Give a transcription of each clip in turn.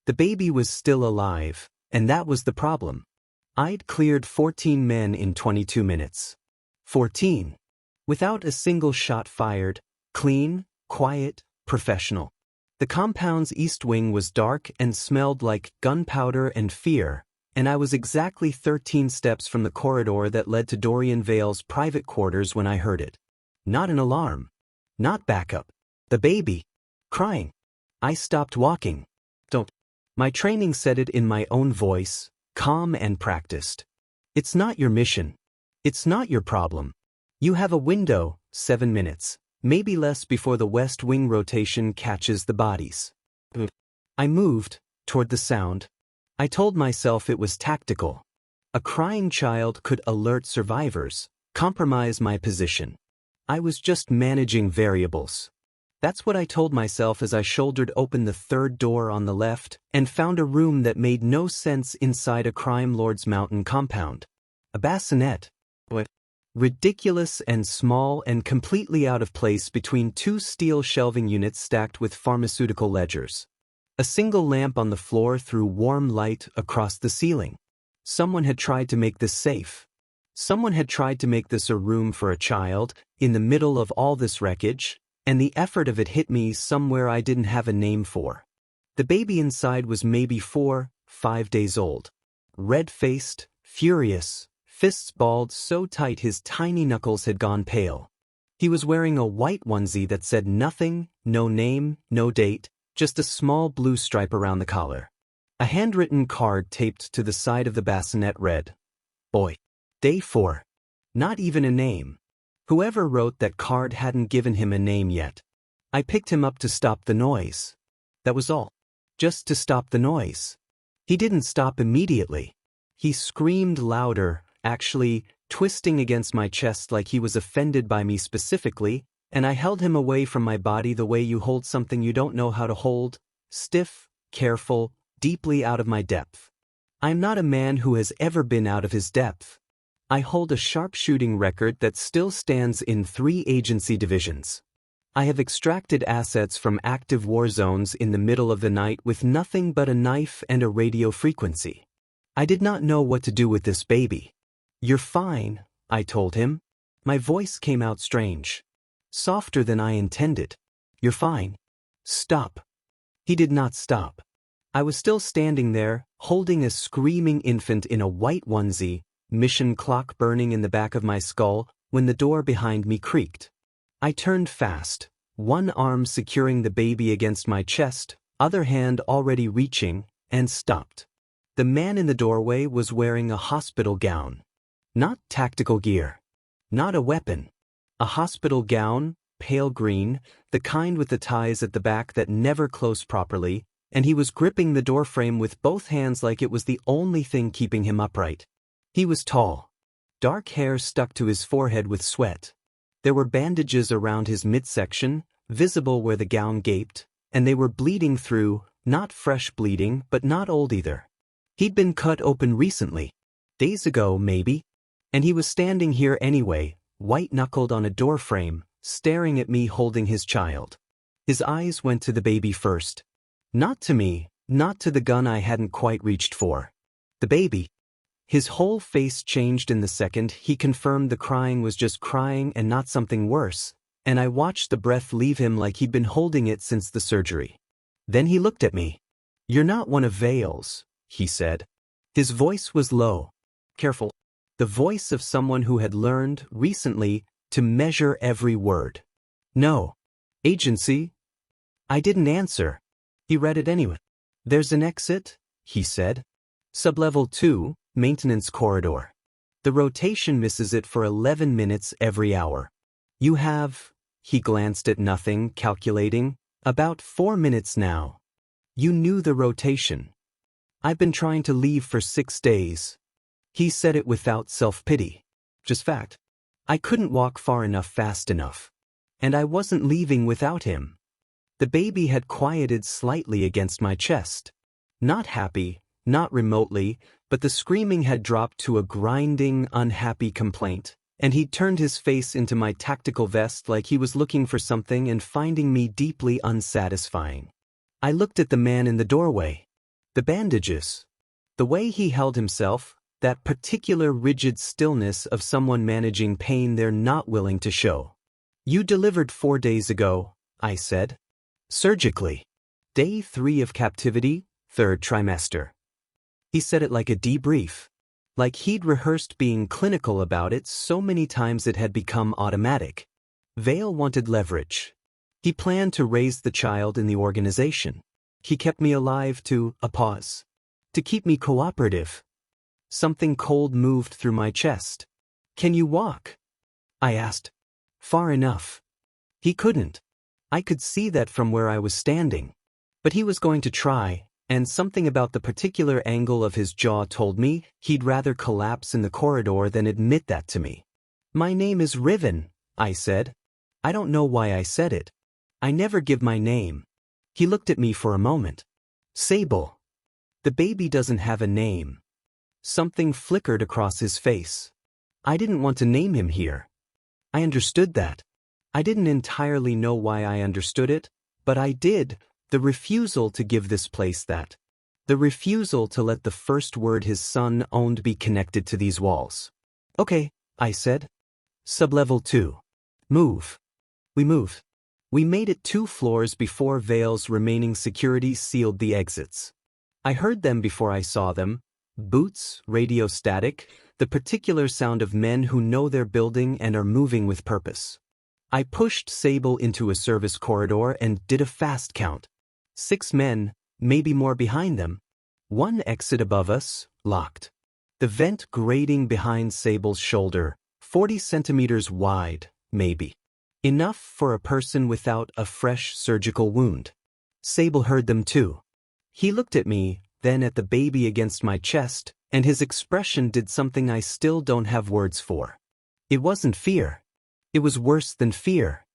The baby was still alive, and that was the problem. I'd cleared 14 men in 22 minutes. 14. Without a single shot fired, clean, quiet, professional. The compound's east wing was dark and smelled like gunpowder and fear, and I was exactly 13 steps from the corridor that led to Dorian Vael's private quarters when I heard it. Not an alarm. Not backup. The baby. Crying. I stopped walking. Don't. My training said it in my own voice, calm and practiced. It's not your mission. It's not your problem. You have a window, 7 minutes, maybe less before the west wing rotation catches the bodies. I moved, toward the sound. I told myself it was tactical. A crying child could alert survivors, compromise my position. I was just managing variables. That's what I told myself as I shouldered open the third door on the left and found a room that made no sense inside a crime lord's mountain compound. A bassinet. What? Ridiculous and small and completely out of place between two steel shelving units stacked with pharmaceutical ledgers. A single lamp on the floor threw warm light across the ceiling. Someone had tried to make this safe. Someone had tried to make this a room for a child, in the middle of all this wreckage, and the effort of it hit me somewhere I didn't have a name for. The baby inside was maybe 4, 5 days old. Red-faced, furious, fists balled so tight his tiny knuckles had gone pale. He was wearing a white onesie that said nothing, no name, no date, just a small blue stripe around the collar. A handwritten card taped to the side of the bassinet read, "Boy. Day 4. Not even a name. Whoever wrote that card hadn't given him a name yet. I picked him up to stop the noise. That was all. Just to stop the noise. He didn't stop immediately. He screamed louder, actually twisting against my chest like he was offended by me specifically, and I held him away from my body the way you hold something you don't know how to hold, stiff, careful, deeply out of my depth. I'm not a man who has ever been out of his depth. I hold a sharpshooting record that still stands in 3 agency divisions. I have extracted assets from active war zones in the middle of the night with nothing but a knife and a radio frequency. I did not know what to do with this baby. "You're fine," I told him. My voice came out strange. Softer than I intended. "You're fine. Stop." He did not stop. I was still standing there, holding a screaming infant in a white onesie, mission clock burning in the back of my skull, when the door behind me creaked. I turned fast, one arm securing the baby against my chest, other hand already reaching, and stopped. The man in the doorway was wearing a hospital gown. Not tactical gear. Not a weapon. A hospital gown, pale green, the kind with the ties at the back that never close properly, and he was gripping the doorframe with both hands like it was the only thing keeping him upright. He was tall. Dark hair stuck to his forehead with sweat. There were bandages around his midsection, visible where the gown gaped, and they were bleeding through, not fresh bleeding but not old either. He'd been cut open recently. Days ago, maybe. And he was standing here anyway, white-knuckled on a doorframe, staring at me holding his child. His eyes went to the baby first. Not to me, not to the gun I hadn't quite reached for. The baby. His whole face changed in the second he confirmed the crying was just crying and not something worse, and I watched the breath leave him like he'd been holding it since the surgery. Then he looked at me. "You're not one of Vael's," he said. His voice was low. Careful. The voice of someone who had learned, recently, to measure every word. "No. Agency?" I didn't answer. He read it anyway. "There's an exit," he said. "Sublevel 2, maintenance corridor. The rotation misses it for 11 minutes every hour. You have," he glanced at nothing, calculating, "about 4 minutes now. You knew the rotation. I've been trying to leave for 6 days. He said it without self-pity. Just fact. I couldn't walk far enough fast enough. And I wasn't leaving without him. The baby had quieted slightly against my chest. Not happy, not remotely, but the screaming had dropped to a grinding, unhappy complaint, and he'd turned his face into my tactical vest like he was looking for something and finding me deeply unsatisfying. I looked at the man in the doorway. The bandages. The way he held himself, that particular rigid stillness of someone managing pain they're not willing to show. You delivered 4 days ago, I said. Surgically. Day 3 of captivity, 3rd trimester. He said it like a debrief. Like he'd rehearsed being clinical about it so many times it had become automatic. Vael wanted leverage. He planned to raise the child in the organization. He kept me alive to a pause. To keep me cooperative. Something cold moved through my chest. Can you walk? I asked. Far enough. He couldn't. I could see that from where I was standing. But he was going to try, and something about the particular angle of his jaw told me he'd rather collapse in the corridor than admit that to me. My name is Riven, I said. I don't know why I said it. I never give my name. He looked at me for a moment. Sable. The baby doesn't have a name. Something flickered across his face. I didn't want to name him here. I understood that. I didn't entirely know why I understood it, but I did. The refusal to give this place that. The refusal to let the first word his son owned be connected to these walls. Okay, I said. Sublevel 2. Move. We moved. We made it 2 floors before Vael's remaining security sealed the exits. I heard them before I saw them. Boots, radio static, the particular sound of men who know their building and are moving with purpose. I pushed Sable into a service corridor and did a fast count. 6 men, maybe more behind them. 1 exit above us, locked. The vent grating behind Sable's shoulder, 40 centimeters wide, maybe. Enough for a person without a fresh surgical wound. Sable heard them too. He looked at me, then at the baby against my chest, and his expression did something I still don't have words for. It wasn't fear. It was worse than fear.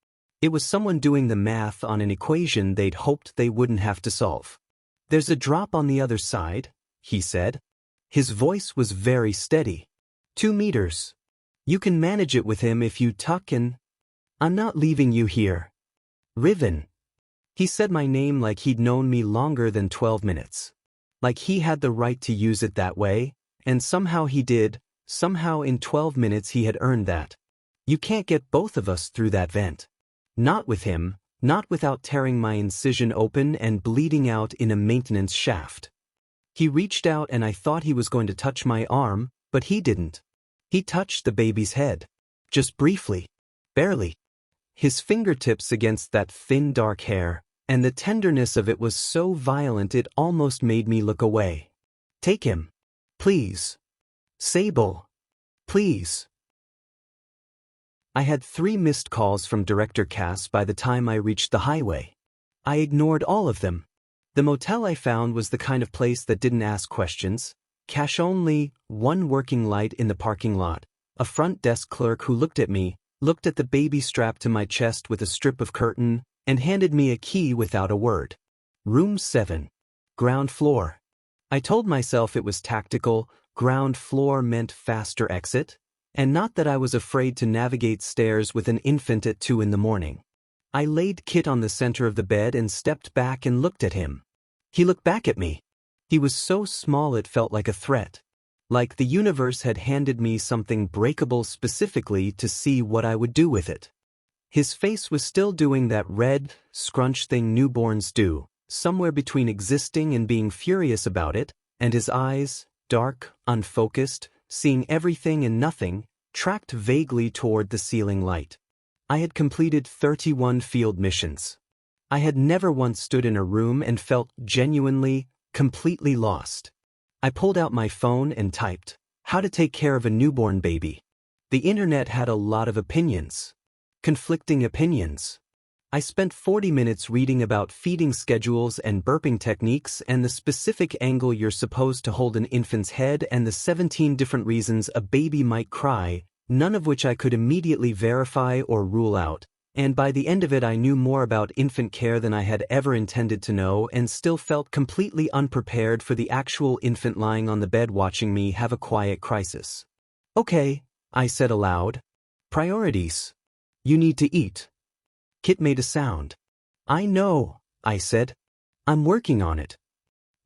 It was someone doing the math on an equation they'd hoped they wouldn't have to solve. There's a drop on the other side, he said. His voice was very steady. 2 meters. You can manage it with him if you tuck and... I'm not leaving you here. Riven. He said my name like he'd known me longer than 12 minutes. Like he had the right to use it that way, and somehow he did, somehow in 12 minutes he had earned that. You can't get both of us through that vent. Not with him, not without tearing my incision open and bleeding out in a maintenance shaft. He reached out and I thought he was going to touch my arm, but he didn't. He touched the baby's head. Just briefly. Barely. His fingertips against that thin dark hair, and the tenderness of it was so violent it almost made me look away. Take him. Please. Sable. Please. I had 3 missed calls from Director Cass by the time I reached the highway. I ignored all of them. The motel I found was the kind of place that didn't ask questions. Cash only, 1 working light in the parking lot, a front desk clerk who looked at me, looked at the baby strapped to my chest with a strip of curtain, and handed me a key without a word. Room 7. Ground floor. I told myself it was tactical, ground floor meant faster exit, and not that I was afraid to navigate stairs with an infant at 2 in the morning. I laid Kit on the center of the bed and stepped back and looked at him. He looked back at me. He was so small it felt like a threat. Like the universe had handed me something breakable specifically to see what I would do with it. His face was still doing that red, scrunch thing newborns do, somewhere between existing and being furious about it, and his eyes, dark, unfocused, seeing everything and nothing, tracked vaguely toward the ceiling light. I had completed 31 field missions. I had never once stood in a room and felt genuinely, completely lost. I pulled out my phone and typed, how to take care of a newborn baby. The internet had a lot of opinions. Conflicting opinions. I spent 40 minutes reading about feeding schedules and burping techniques and the specific angle you're supposed to hold an infant's head and the 17 different reasons a baby might cry, none of which I could immediately verify or rule out. And by the end of it I knew more about infant care than I had ever intended to know and still felt completely unprepared for the actual infant lying on the bed watching me have a quiet crisis. Okay, I said aloud. Priorities. You need to eat. Kit made a sound. I know, I said. I'm working on it.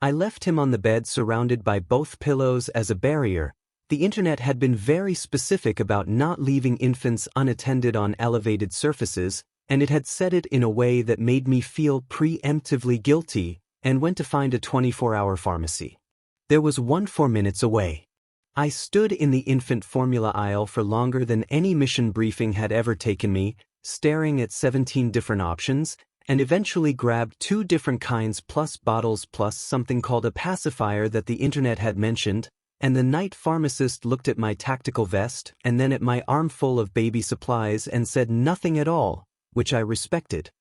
I left him on the bed surrounded by both pillows as a barrier. The internet had been very specific about not leaving infants unattended on elevated surfaces, and it had said it in a way that made me feel preemptively guilty, and went to find a 24-hour pharmacy. There was one 4 minutes away. I stood in the infant formula aisle for longer than any mission briefing had ever taken me, staring at 17 different options, and eventually grabbed 2 different kinds plus bottles plus something called a pacifier that the internet had mentioned, and the night pharmacist looked at my tactical vest and then at my armful of baby supplies and said nothing at all, which I respected.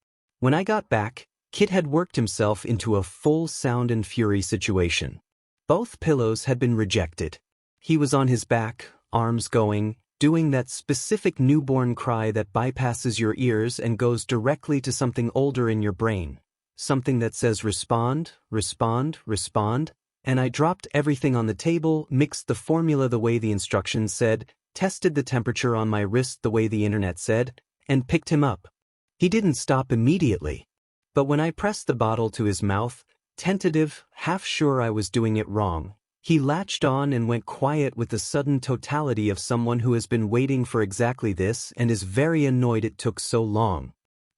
When I got back, Kit had worked himself into a full sound and fury situation. Both pillows had been rejected. He was on his back, arms going, doing that specific newborn cry that bypasses your ears and goes directly to something older in your brain. Something that says respond, respond, respond, and I dropped everything on the table, mixed the formula the way the instructions said, tested the temperature on my wrist the way the internet said, and picked him up. He didn't stop immediately. But when I pressed the bottle to his mouth, tentative, half sure I was doing it wrong, he latched on and went quiet with the sudden totality of someone who has been waiting for exactly this and is very annoyed it took so long.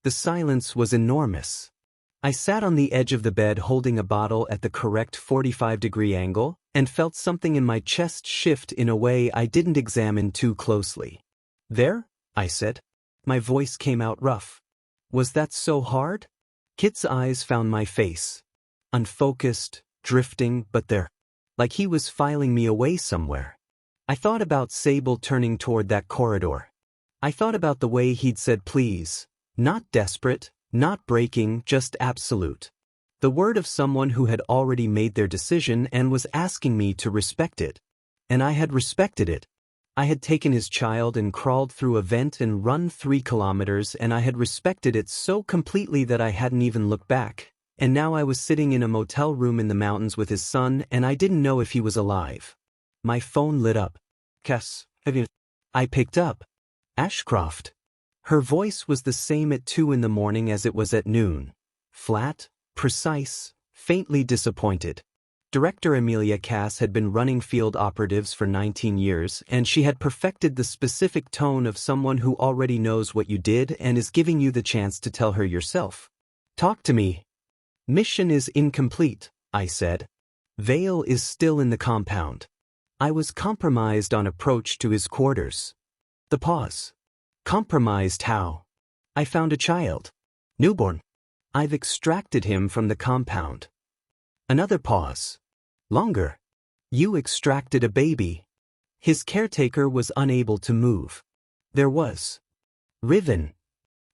The silence was enormous. I sat on the edge of the bed holding a bottle at the correct 45-degree angle and felt something in my chest shift in a way I didn't examine too closely. "There?" I said. My voice came out rough. "Was that so hard?" Kit's eyes found my face. Unfocused, drifting, but there. Like he was filing me away somewhere. I thought about Sable turning toward that corridor. I thought about the way he'd said please, not desperate, not breaking, just absolute. The word of someone who had already made their decision and was asking me to respect it. And I had respected it. I had taken his child and crawled through a vent and run 3 kilometers, and I had respected it so completely that I hadn't even looked back. And now I was sitting in a motel room in the mountains with his son, and I didn't know if he was alive. My phone lit up. "Cass, have you—" I picked up. "Ashcroft." Her voice was the same at 2 in the morning as it was at noon. Flat, precise, faintly disappointed. Director Amelia Cass had been running field operatives for 19 years, and she had perfected the specific tone of someone who already knows what you did and is giving you the chance to tell her yourself. "Talk to me." "Mission is incomplete," I said. "Vael is still in the compound." I was compromised on approach to his quarters. The pause. "Compromised how?" "I found a child. Newborn. I've extracted him from the compound." Another pause. Longer. "You extracted a baby." His caretaker was unable to move. There was Riven.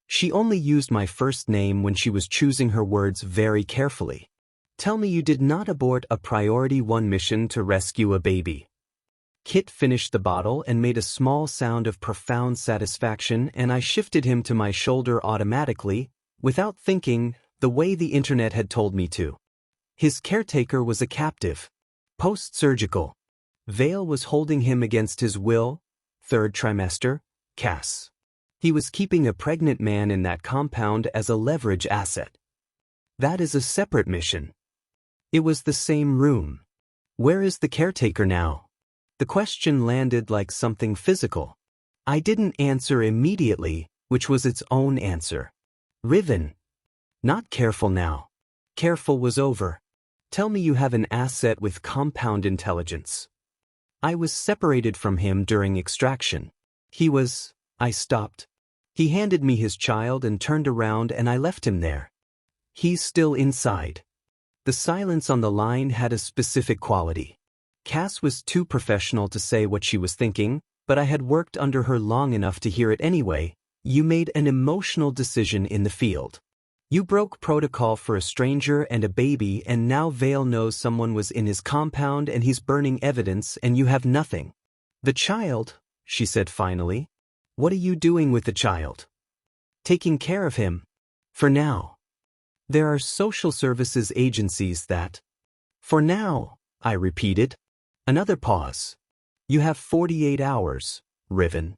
She only used my first name when she was choosing her words very carefully. "Tell me you did not abort a Priority 1 mission to rescue a baby." Kit finished the bottle and made a small sound of profound satisfaction, and I shifted him to my shoulder automatically, without thinking, the way the internet had told me to. His caretaker was a captive. Post-surgical. Vael was holding him against his will. 3rd trimester. Cass. He was keeping a pregnant man in that compound as a leverage asset. That is a separate mission. It was the same room. Where is the caretaker now? The question landed like something physical. I didn't answer immediately, which was its own answer. Riven. Not careful now. Careful was over. Tell me you have an asset with compound intelligence. I was separated from him during extraction. I stopped. He handed me his child and turned around, and I left him there. He's still inside. The silence on the line had a specific quality. Cass was too professional to say what she was thinking, but I had worked under her long enough to hear it anyway. "You made an emotional decision in the field. You broke protocol for a stranger and a baby, and now Vael knows someone was in his compound and he's burning evidence, and you have nothing." "The child," she said finally. "What are you doing with the child?" "Taking care of him. For now." "There are social services agencies that—" "For now," I repeated. Another pause. "You have 48 hours, Riven.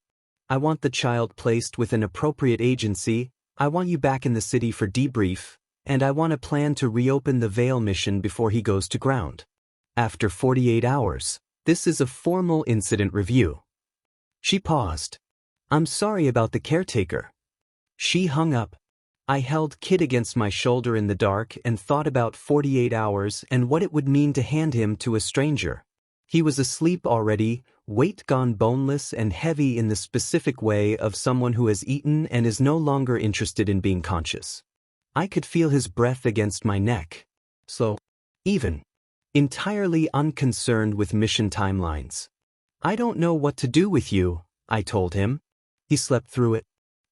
I want the child placed with an appropriate agency. I want you back in the city for debrief, and I want to plan to reopen the Vael mission before he goes to ground. After 48 hours, this is a formal incident review. She paused. I'm sorry about the caretaker. She hung up. I held Kit against my shoulder in the dark and thought about 48 hours and what it would mean to hand him to a stranger. He was asleep already, weight gone boneless and heavy in the specific way of someone who has eaten and is no longer interested in being conscious. I could feel his breath against my neck. Slow. Even. Entirely unconcerned with mission timelines. I don't know what to do with you, I told him. He slept through it.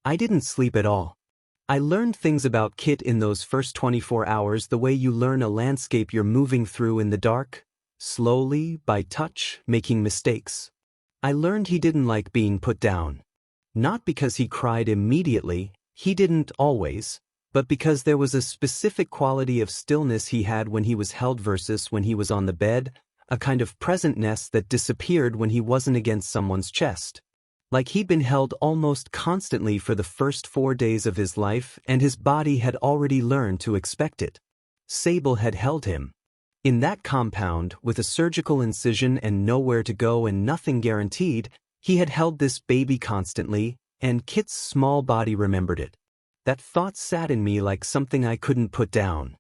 I didn't sleep at all. I learned things about Kit in those first 24 hours the way you learn a landscape you're moving through in the dark, slowly, by touch, making mistakes. I learned he didn't like being put down. Not because he cried immediately, he didn't always, but because there was a specific quality of stillness he had when he was held versus when he was on the bed, a kind of presentness that disappeared when he wasn't against someone's chest. Like he'd been held almost constantly for the first 4 days of his life and his body had already learned to expect it. Sable had held him. In that compound, with a surgical incision and nowhere to go and nothing guaranteed, he had held this baby constantly, and Kit's small body remembered it. That thought sat in me like something I couldn't put down.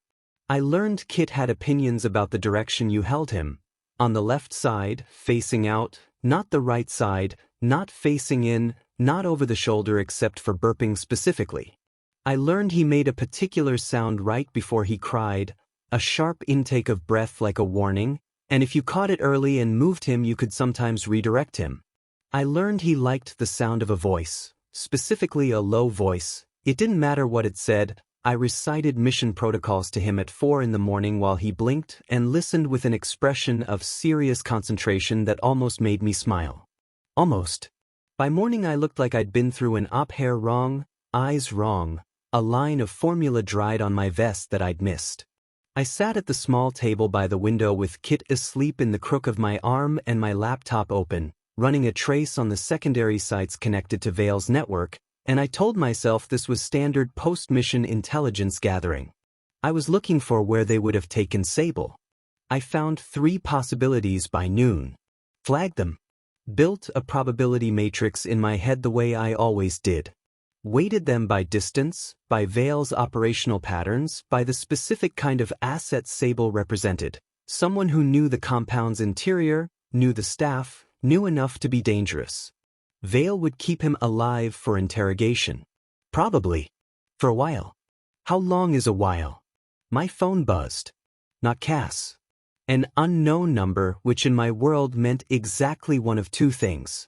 I learned Kit had opinions about the direction you held him. On the left side, facing out, not the right side, not facing in, not over the shoulder except for burping specifically. I learned he made a particular sound right before he cried, a sharp intake of breath like a warning, and if you caught it early and moved him you could sometimes redirect him. I learned he liked the sound of a voice, specifically a low voice. It didn't matter what it said. I recited mission protocols to him at 4 in the morning while he blinked and listened with an expression of serious concentration that almost made me smile. Almost. By morning I looked like I'd been through an op hair wrong, eyes wrong, a line of formula dried on my vest that I'd missed. I sat at the small table by the window with Kit asleep in the crook of my arm and my laptop open, running a trace on the secondary sites connected to Vael's network, and I told myself this was standard post-mission intelligence gathering. I was looking for where they would have taken Sable. I found 3 possibilities by noon. Flagged them. Built a probability matrix in my head the way I always did. Weighted them by distance, by Vael's operational patterns, by the specific kind of asset Sable represented. Someone who knew the compound's interior, knew the staff, knew enough to be dangerous. Vael would keep him alive for interrogation. Probably. For a while. How long is a while? My phone buzzed. Not Cass. An unknown number which in my world meant exactly one of 2 things.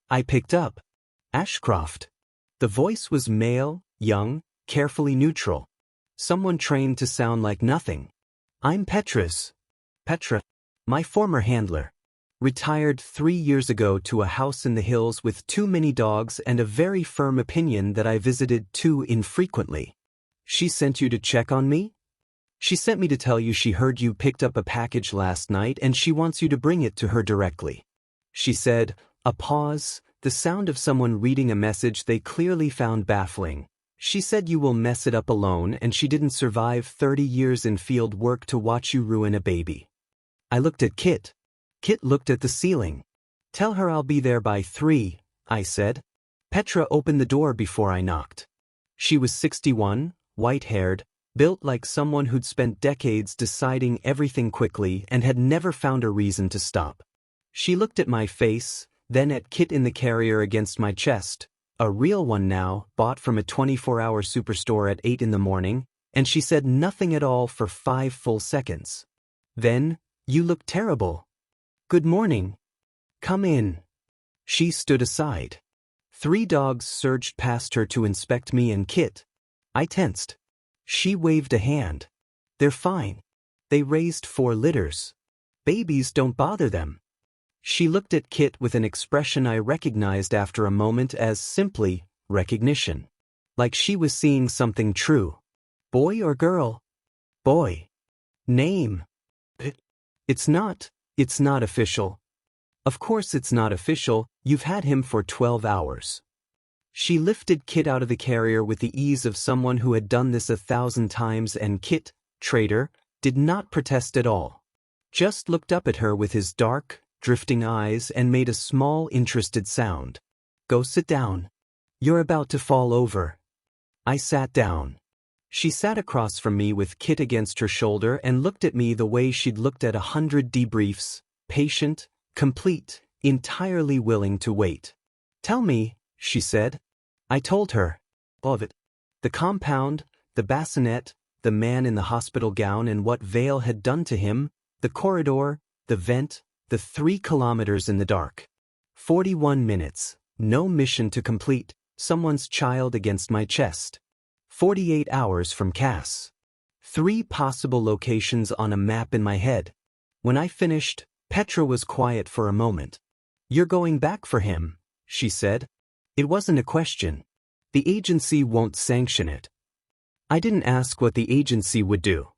I picked up. Ashcroft. The voice was male, young, carefully neutral. Someone trained to sound like nothing. I'm Petra's. Petra. My former handler. Retired 3 years ago to a house in the hills with too many dogs and a very firm opinion that I visited too infrequently. She sent you to check on me? She sent me to tell you she heard you picked up a package last night and she wants you to bring it to her directly. She said, a pause, the sound of someone reading a message they clearly found baffling. She said you will mess it up alone and she didn't survive 30 years in field work to watch you ruin a baby. I looked at Kit. Kit looked at the ceiling. Tell her I'll be there by 3, I said. Petra opened the door before I knocked. She was 61, white-haired, built like someone who'd spent decades deciding everything quickly and had never found a reason to stop. She looked at my face, then at Kit in the carrier against my chest, a real one now, bought from a 24-hour superstore at 8 in the morning, and she said nothing at all for 5 full seconds. Then, you look terrible. Good morning. Come in. She stood aside. 3 dogs surged past her to inspect me and Kit. I tensed. She waved a hand. They're fine. They raised 4 litters. Babies don't bother them. She looked at Kit with an expression I recognized after a moment as simply recognition. Like she was seeing something true. Boy or girl? Boy. Name? It's not official. Of course it's not official, you've had him for 12 hours. She lifted Kit out of the carrier with the ease of someone who had done this 1,000 times, and Kit, traitor, did not protest at all. Just looked up at her with his dark, drifting eyes and made a small, interested sound. "Go sit down. You're about to fall over." I sat down. She sat across from me with Kit against her shoulder and looked at me the way she'd looked at 100 debriefs, patient, complete, entirely willing to wait. "Tell me," she said. I told her. Of it. The compound, the bassinet, the man in the hospital gown and what Vael had done to him, the corridor, the vent, the 3 kilometers in the dark. 41 minutes, no mission to complete, someone's child against my chest. 48 hours from Cass. 3 possible locations on a map in my head. When I finished, Petra was quiet for a moment. "You're going back for him," she said. It wasn't a question. The agency won't sanction it. I didn't ask what the agency would do.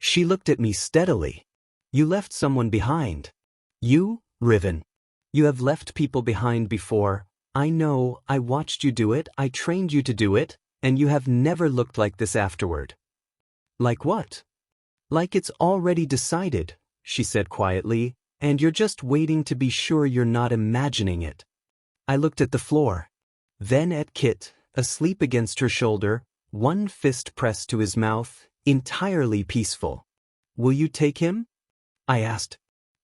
She looked at me steadily. "You left someone behind. You, Riven. You have left people behind before. I know, I watched you do it, I trained you to do it, and you have never looked like this afterward." "Like what?" "Like it's already decided," she said quietly, "and you're just waiting to be sure you're not imagining it." I looked at the floor. Then at Kit, asleep against her shoulder, one fist pressed to his mouth, entirely peaceful. "Will you take him?" I asked.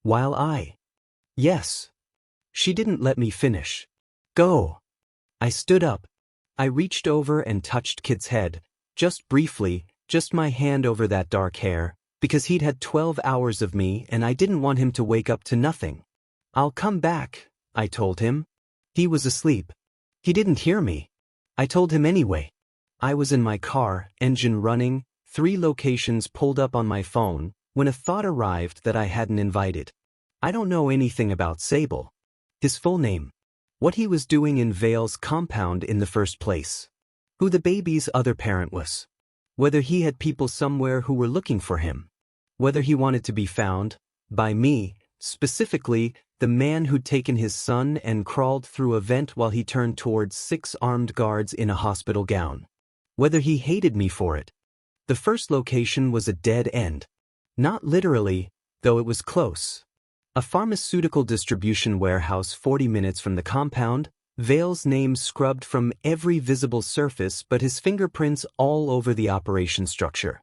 While I. "Yes." She didn't let me finish. "Go." I stood up. I reached over and touched Kit's head, just briefly, just my hand over that dark hair, because he'd had 12 hours of me and I didn't want him to wake up to nothing. "I'll come back," I told him. He was asleep. He didn't hear me. I told him anyway. I was in my car, engine running, 3 locations pulled up on my phone, when a thought arrived that I hadn't invited. I don't know anything about Sable. His full name. What he was doing in Vael's compound in the first place. Who the baby's other parent was. Whether he had people somewhere who were looking for him. Whether he wanted to be found, by me, specifically, the man who'd taken his son and crawled through a vent while he turned towards 6 armed guards in a hospital gown. Whether he hated me for it. The first location was a dead end. Not literally, though it was close. A pharmaceutical distribution warehouse 40 minutes from the compound, Vael's name scrubbed from every visible surface but his fingerprints all over the operation structure.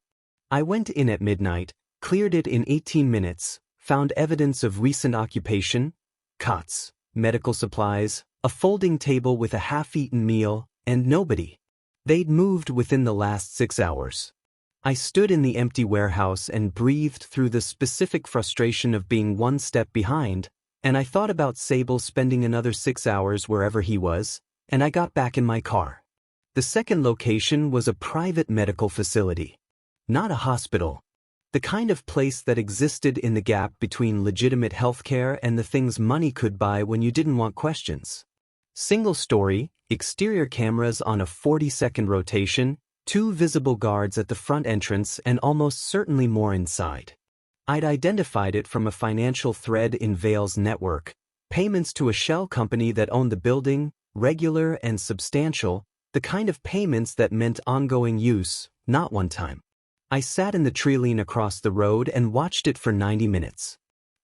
I went in at midnight, cleared it in 18 minutes, found evidence of recent occupation, cots, medical supplies, a folding table with a half-eaten meal, and nobody. They'd moved within the last 6 hours. I stood in the empty warehouse and breathed through the specific frustration of being one step behind, and I thought about Sable spending another 6 hours wherever he was, and I got back in my car. The second location was a private medical facility. Not a hospital. The kind of place that existed in the gap between legitimate healthcare and the things money could buy when you didn't want questions. Single story, exterior cameras on a 40-second rotation, 2 visible guards at the front entrance and almost certainly more inside. I'd identified it from a financial thread in Vael's network, payments to a shell company that owned the building, regular and substantial, the kind of payments that meant ongoing use, not one time. I sat in the treeline across the road and watched it for 90 minutes.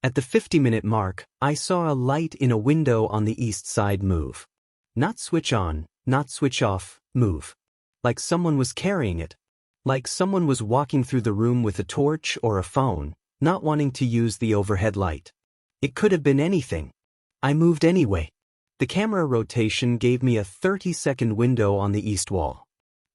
At the 50-minute mark, I saw a light in a window on the east side move. Not switch on, not switch off, move. Like someone was carrying it. Like someone was walking through the room with a torch or a phone, not wanting to use the overhead light. It could have been anything. I moved anyway. The camera rotation gave me a 30-second window on the east wall.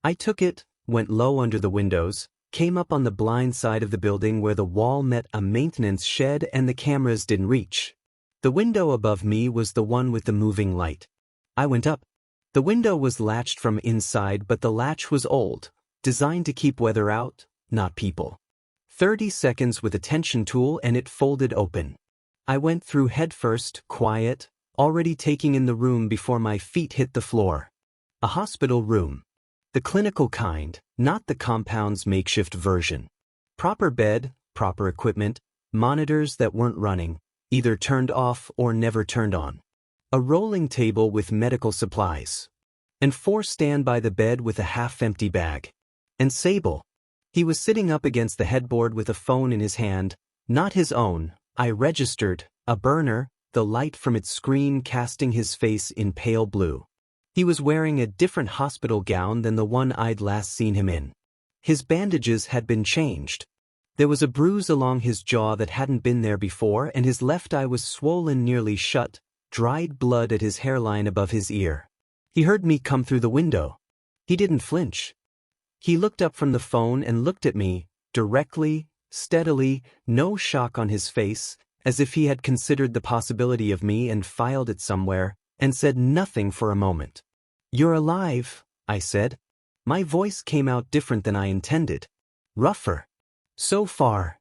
I took it, went low under the windows, came up on the blind side of the building where the wall met a maintenance shed and the cameras didn't reach. The window above me was the one with the moving light. I went up. The window was latched from inside, but the latch was old, designed to keep weather out, not people. 30 seconds with a tension tool and it folded open. I went through headfirst, quiet, already taking in the room before my feet hit the floor. A hospital room. The clinical kind, not the compound's makeshift version. Proper bed, proper equipment, monitors that weren't running, either turned off or never turned on. A rolling table with medical supplies. and 4 stand by the bed with a half-empty bag. And Sable. He was sitting up against the headboard with a phone in his hand, not his own, I registered, a burner, the light from its screen casting his face in pale blue. He was wearing a different hospital gown than the one I'd last seen him in. His bandages had been changed. There was a bruise along his jaw that hadn't been there before, and his left eye was swollen nearly shut, dried blood at his hairline above his ear. He heard me come through the window. He didn't flinch. He looked up from the phone and looked at me, directly, steadily, no shock on his face, as if he had considered the possibility of me and filed it somewhere, and said nothing for a moment. "You're alive," I said. My voice came out different than I intended. Rougher. So far.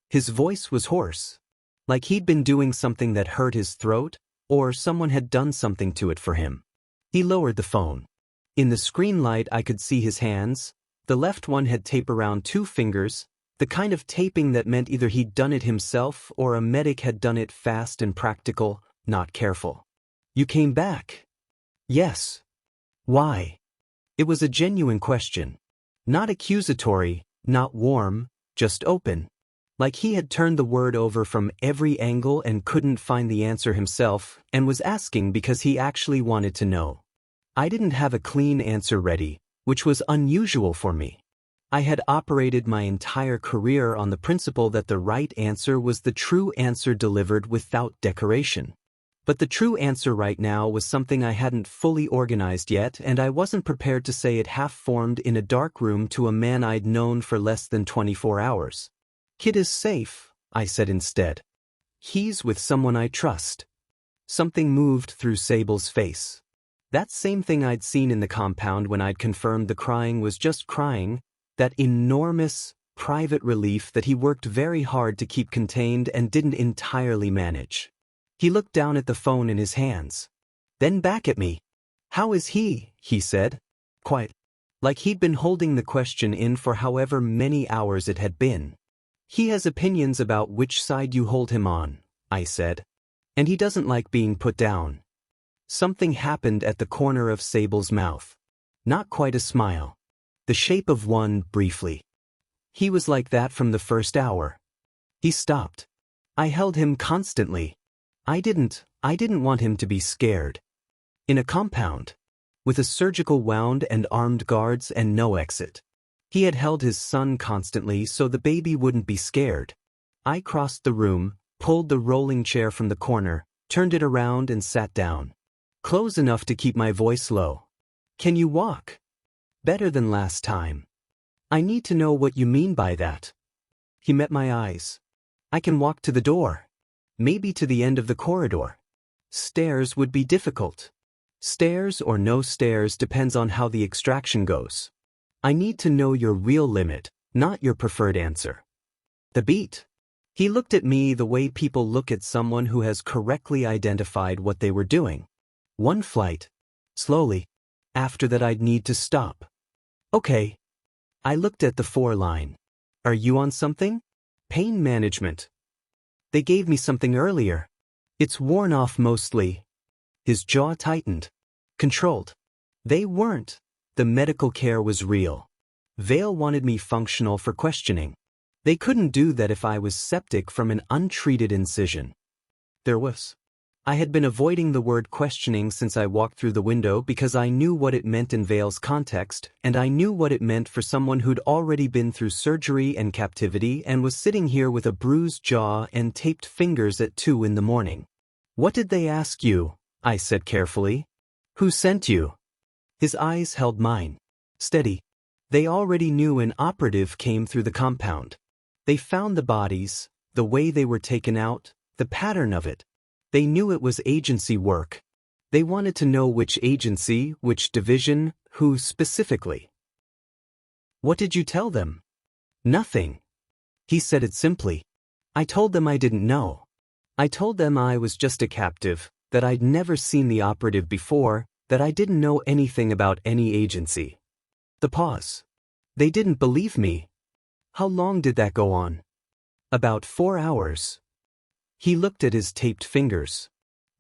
His voice was hoarse. Like he'd been doing something that hurt his throat, or someone had done something to it for him. He lowered the phone. In the screen light I could see his hands. The left one had tape around 2 fingers, the kind of taping that meant either he'd done it himself or a medic had done it fast and practical, not careful. "You came back?" "Yes." "Why?" It was a genuine question. Not accusatory, not warm, just open. Like he had turned the word over from every angle and couldn't find the answer himself, and was asking because he actually wanted to know. I didn't have a clean answer ready, which was unusual for me. I had operated my entire career on the principle that the right answer was the true answer delivered without decoration. But the true answer right now was something I hadn't fully organized yet, and I wasn't prepared to say it half-formed in a dark room to a man I'd known for less than 24 hours. "Kid is safe," I said instead. "He's with someone I trust." Something moved through Sable's face. That same thing I'd seen in the compound when I'd confirmed the crying was just crying, that enormous, private relief that he worked very hard to keep contained and didn't entirely manage. He looked down at the phone in his hands. Then back at me. "How is he?" he said. Quiet. Like he'd been holding the question in for however many hours it had been. "He has opinions about which side you hold him on," I said. "And he doesn't like being put down." Something happened at the corner of Sable's mouth. Not quite a smile. The shape of one, briefly. He was like that from the first hour. He stopped. I held him constantly. I didn't want him to be scared. In a compound. With a surgical wound and armed guards and no exit. He had held his son constantly so the baby wouldn't be scared. I crossed the room, pulled the rolling chair from the corner, turned it around and sat down. Close enough to keep my voice low. "Can you walk?" "Better than last time." "I need to know what you mean by that." He met my eyes. "I can walk to the door. Maybe to the end of the corridor. Stairs would be difficult. Stairs or no stairs depends on how the extraction goes. I need to know your real limit, not your preferred answer." The beat. He looked at me the way people look at someone who has correctly identified what they were doing. "1 flight. Slowly. After that I'd need to stop." "Okay." I looked at the 4 line. "Are you on something?" "Pain management." "They gave me something earlier." "It's worn off mostly." His jaw tightened. "Controlled." "They weren't. The medical care was real. Vael wanted me functional for questioning. They couldn't do that if I was septic from an untreated incision." There was. I had been avoiding the word questioning since I walked through the window because I knew what it meant in Vael's context, and I knew what it meant for someone who'd already been through surgery and captivity and was sitting here with a bruised jaw and taped fingers at 2 in the morning. "What did they ask you?" I said carefully. "Who sent you?" His eyes held mine. Steady. "They already knew an operative came through the compound. They found the bodies, the way they were taken out, the pattern of it. They knew it was agency work. They wanted to know which agency, which division, who specifically." "What did you tell them?" "Nothing." He said it simply. "I told them I didn't know. I told them I was just a captive, that I'd never seen the operative before, that I didn't know anything about any agency." The pause. "They didn't believe me." "How long did that go on?" "About 4 hours." He looked at his taped fingers.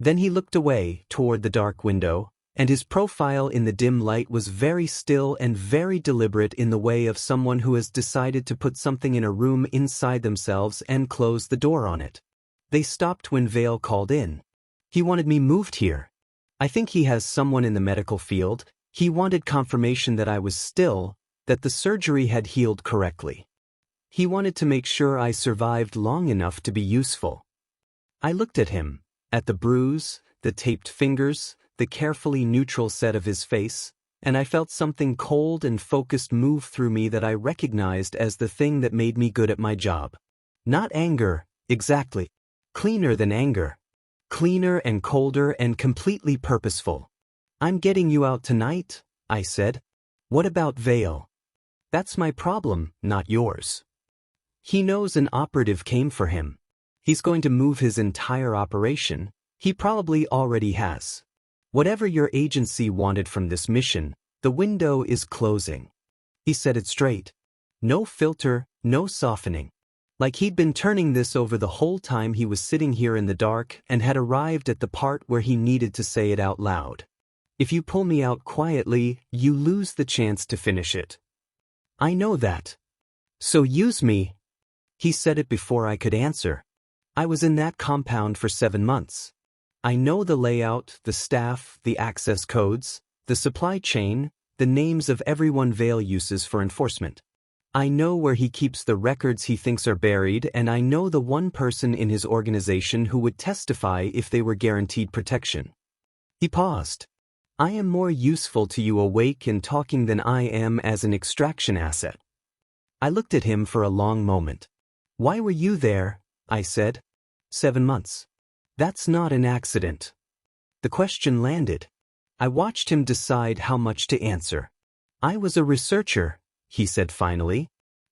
Then he looked away, toward the dark window, and his profile in the dim light was very still and very deliberate in the way of someone who has decided to put something in a room inside themselves and close the door on it. They stopped when Vael called in. He wanted me moved here. I think he has someone in the medical field. He wanted confirmation that I was still, that the surgery had healed correctly. He wanted to make sure I survived long enough to be useful. I looked at him, at the bruise, the taped fingers, the carefully neutral set of his face, and I felt something cold and focused move through me that I recognized as the thing that made me good at my job. Not anger, exactly. Cleaner than anger. Cleaner and colder and completely purposeful. "I'm getting you out tonight," I said. "What about Vael?" "That's my problem, not yours. He knows an operative came for him. He's going to move his entire operation. He probably already has. Whatever your agency wanted from this mission, the window is closing." He said it straight. No filter, no softening. Like he'd been turning this over the whole time he was sitting here in the dark and had arrived at the part where he needed to say it out loud. "If you pull me out quietly, you lose the chance to finish it." "I know that. So use me." He said it before I could answer. I was in that compound for 7 months. I know the layout, the staff, the access codes, the supply chain, the names of everyone Vael uses for enforcement. I know where he keeps the records he thinks are buried, and I know the one person in his organization who would testify if they were guaranteed protection. He paused. "I am more useful to you awake and talking than I am as an extraction asset." I looked at him for a long moment. "Why were you there?" I said. 7 months. That's not an accident." The question landed. I watched him decide how much to answer. "I was a researcher," he said finally.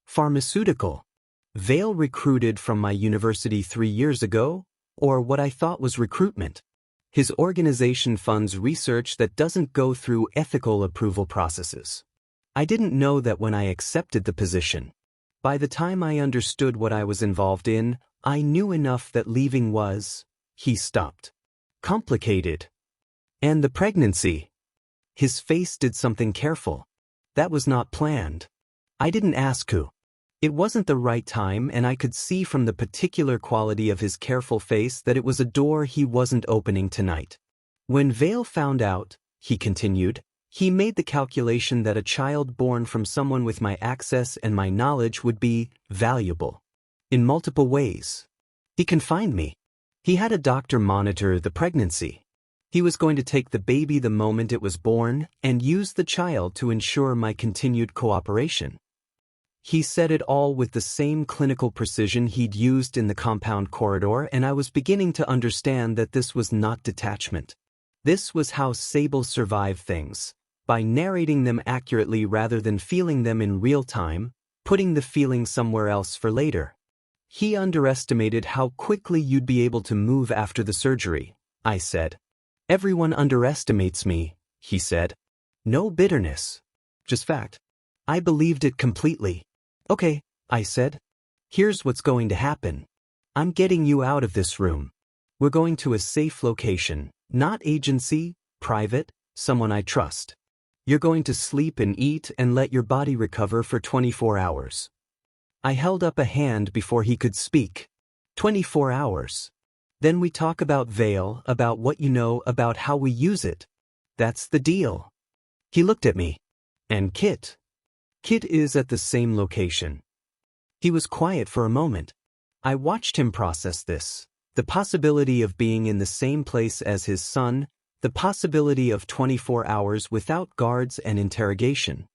"Pharmaceutical. Vael recruited from my university 3 years ago, or what I thought was recruitment. His organization funds research that doesn't go through ethical approval processes. I didn't know that when I accepted the position. By the time I understood what I was involved in, I knew enough that leaving was..." He stopped. "Complicated. And the pregnancy." His face did something careful. "That was not planned. I didn't ask who. It wasn't the right time, and I could see from the particular quality of his careful face that it was a door he wasn't opening tonight. When Vael found out," he continued, "he made the calculation that a child born from someone with my access and my knowledge would be valuable. In multiple ways. He confined me. He had a doctor monitor the pregnancy. He was going to take the baby the moment it was born and use the child to ensure my continued cooperation. He said it all with the same clinical precision he'd used in the compound corridor, and I was beginning to understand that this was not detachment. This was how Sable survived things, by narrating them accurately rather than feeling them in real time, putting the feeling somewhere else for later. "He underestimated how quickly you'd be able to move after the surgery," I said. "Everyone underestimates me," he said. No bitterness. Just fact. I believed it completely. "Okay," I said. "Here's what's going to happen. I'm getting you out of this room. We're going to a safe location, not agency, private, someone I trust. You're going to sleep and eat and let your body recover for 24 hours. I held up a hand before he could speak. 24 hours. Then we talk about Vael, about what you know, about how we use it. That's the deal." He looked at me. "And Kit?" "Kit is at the same location." He was quiet for a moment. I watched him process this. The possibility of being in the same place as his son, the possibility of 24 hours without guards and interrogation.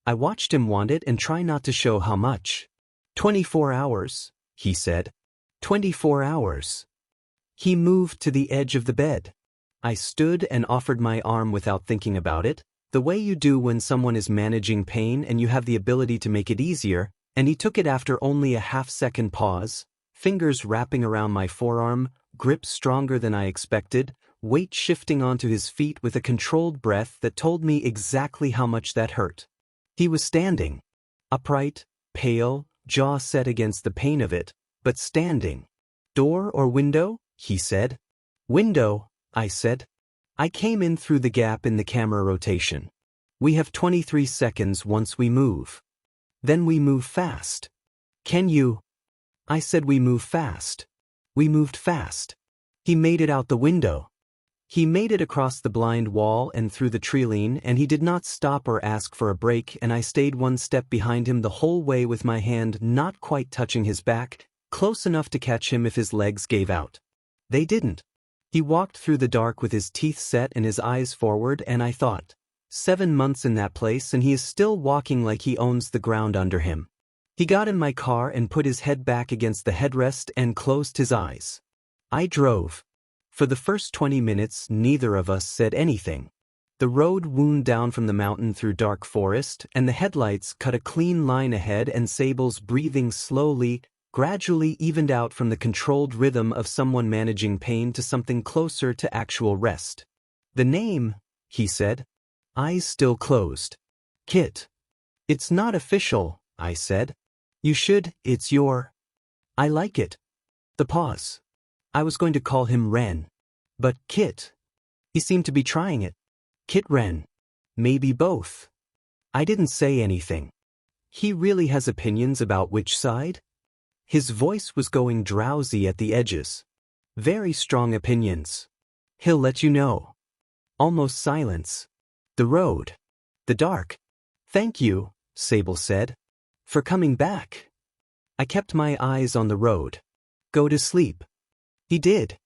I watched him want it and try not to show how much. 24 hours, he said. 24 hours. He moved to the edge of the bed. I stood and offered my arm without thinking about it, the way you do when someone is managing pain and you have the ability to make it easier, and he took it after only a half-second pause, fingers wrapping around my forearm, grip stronger than I expected, weight shifting onto his feet with a controlled breath that told me exactly how much that hurt. He was standing. Upright, pale, jaw set against the pain of it, but standing. "Door or window?" he said. "Window," I said. I came in through the gap in the camera rotation. We have 23 seconds once we move. Then we move fast. Can you? I said we move fast. We moved fast. He made it out the window. He made it across the blind wall and through the treeline, and he did not stop or ask for a break, and I stayed one step behind him the whole way with my hand not quite touching his back, close enough to catch him if his legs gave out. They didn't. He walked through the dark with his teeth set and his eyes forward, and I thought, 7 months in that place and he is still walking like he owns the ground under him. He got in my car and put his head back against the headrest and closed his eyes. I drove. For the first 20 minutes, neither of us said anything. The road wound down from the mountain through dark forest, and the headlights cut a clean line ahead, and Sable's breathing slowly, gradually evened out from the controlled rhythm of someone managing pain to something closer to actual rest. "The name," he said. Eyes still closed. "Kit." "It's not official," I said. "You should, it's your." "I like it." The pause. I was going to call him Ren. But Kit. He seemed to be trying it. Kit Ren. Maybe both. I didn't say anything. He really has opinions about which side? His voice was going drowsy at the edges. Very strong opinions. He'll let you know. Almost silence. The road. The dark. "Thank you," Sable said. "For coming back." I kept my eyes on the road. "Go to sleep." He did.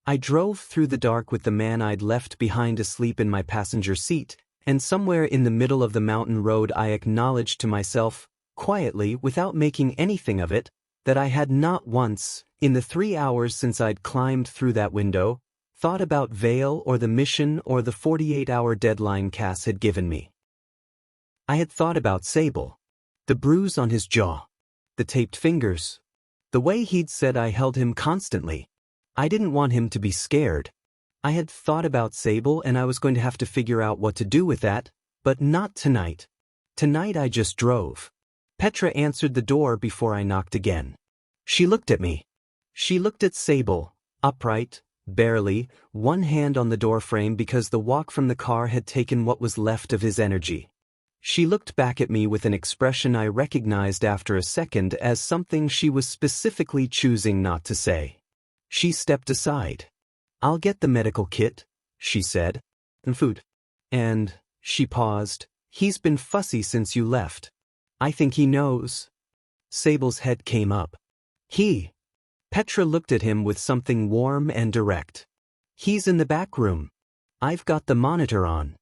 I drove through the dark with the man I'd left behind asleep in my passenger seat, and somewhere in the middle of the mountain road I acknowledged to myself, quietly, without making anything of it, that I had not once, in the 3 hours since I'd climbed through that window, thought about Vael or the mission or the 48-hour deadline Cass had given me. I had thought about Sable. The bruise on his jaw. The taped fingers. The way he'd said I held him constantly. I didn't want him to be scared. I had thought about Sable, and I was going to have to figure out what to do with that, but not tonight. Tonight I just drove. Petra answered the door before I knocked again. She looked at me. She looked at Sable, upright, barely, one hand on the doorframe because the walk from the car had taken what was left of his energy. She looked back at me with an expression I recognized after a second as something she was specifically choosing not to say. She stepped aside. "I'll get the medical kit," she said. "And food." And, she paused, "He's been fussy since you left. I think he knows." Sable's head came up. "He." Petra looked at him with something warm and direct. "He's in the back room. I've got the monitor on."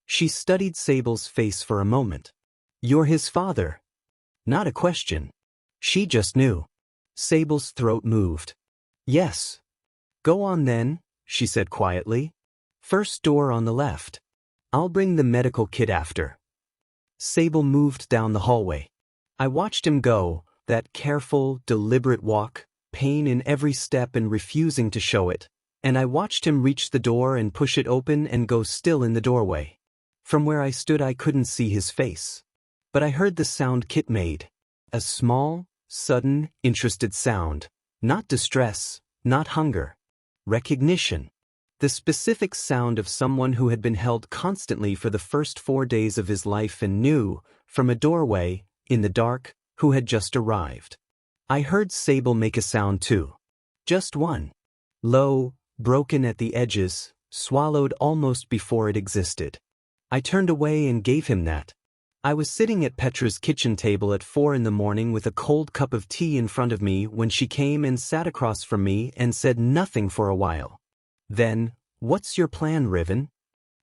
She studied Sable's face for a moment. "You're his father." Not a question. She just knew. Sable's throat moved. "Yes." "Go on then," she said quietly. "First door on the left. I'll bring the medical kit after." Sable moved down the hallway. I watched him go, that careful, deliberate walk, pain in every step and refusing to show it, and I watched him reach the door and push it open and go still in the doorway. From where I stood I couldn't see his face. But I heard the sound Kit made. A small, sudden, interested sound. Not distress, not hunger. Recognition. The specific sound of someone who had been held constantly for the first 4 days of his life and knew, from a doorway, in the dark, who had just arrived. I heard Sable make a sound too. Just one. Low, broken at the edges, swallowed almost before it existed. I turned away and gave him that. I was sitting at Petra's kitchen table at 4 in the morning with a cold cup of tea in front of me when she came and sat across from me and said nothing for a while. Then, "What's your plan, Riven?"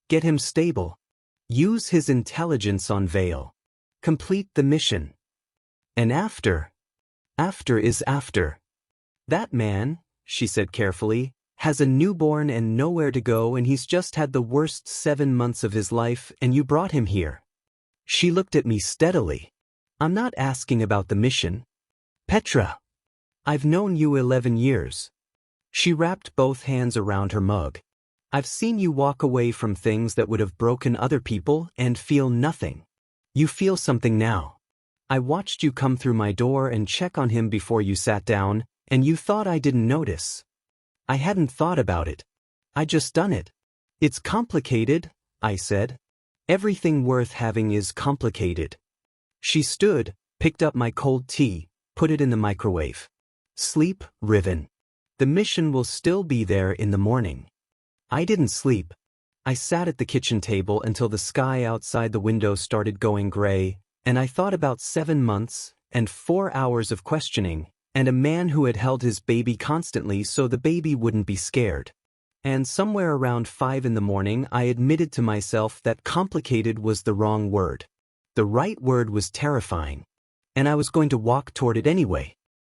"Get him stable. Use his intelligence on Vael. Complete the mission. And after is after. That man," she said carefully, "has a newborn and nowhere to go, and he's just had the worst 7 months of his life, and you brought him here." She looked at me steadily. "I'm not asking about the mission. Petra. I've known you 11 years. She wrapped both hands around her mug. "I've seen you walk away from things that would have broken other people and feel nothing. You feel something now. I watched you come through my door and check on him before you sat down, and you thought I didn't notice. I hadn't thought about it. I just done it. It's complicated, I said. Everything worth having is complicated. She stood, picked up my cold tea, put it in the microwave. Sleep, Riven. The mission will still be there in the morning. I didn't sleep. I sat at the kitchen table until the sky outside the window started going gray, and I thought about 7 months, and 4 hours of questioning, and a man who had held his baby constantly so the baby wouldn't be scared. And somewhere around 5 in the morning I admitted to myself that complicated was the wrong word. The right word was terrifying. And I was going to walk toward it anyway.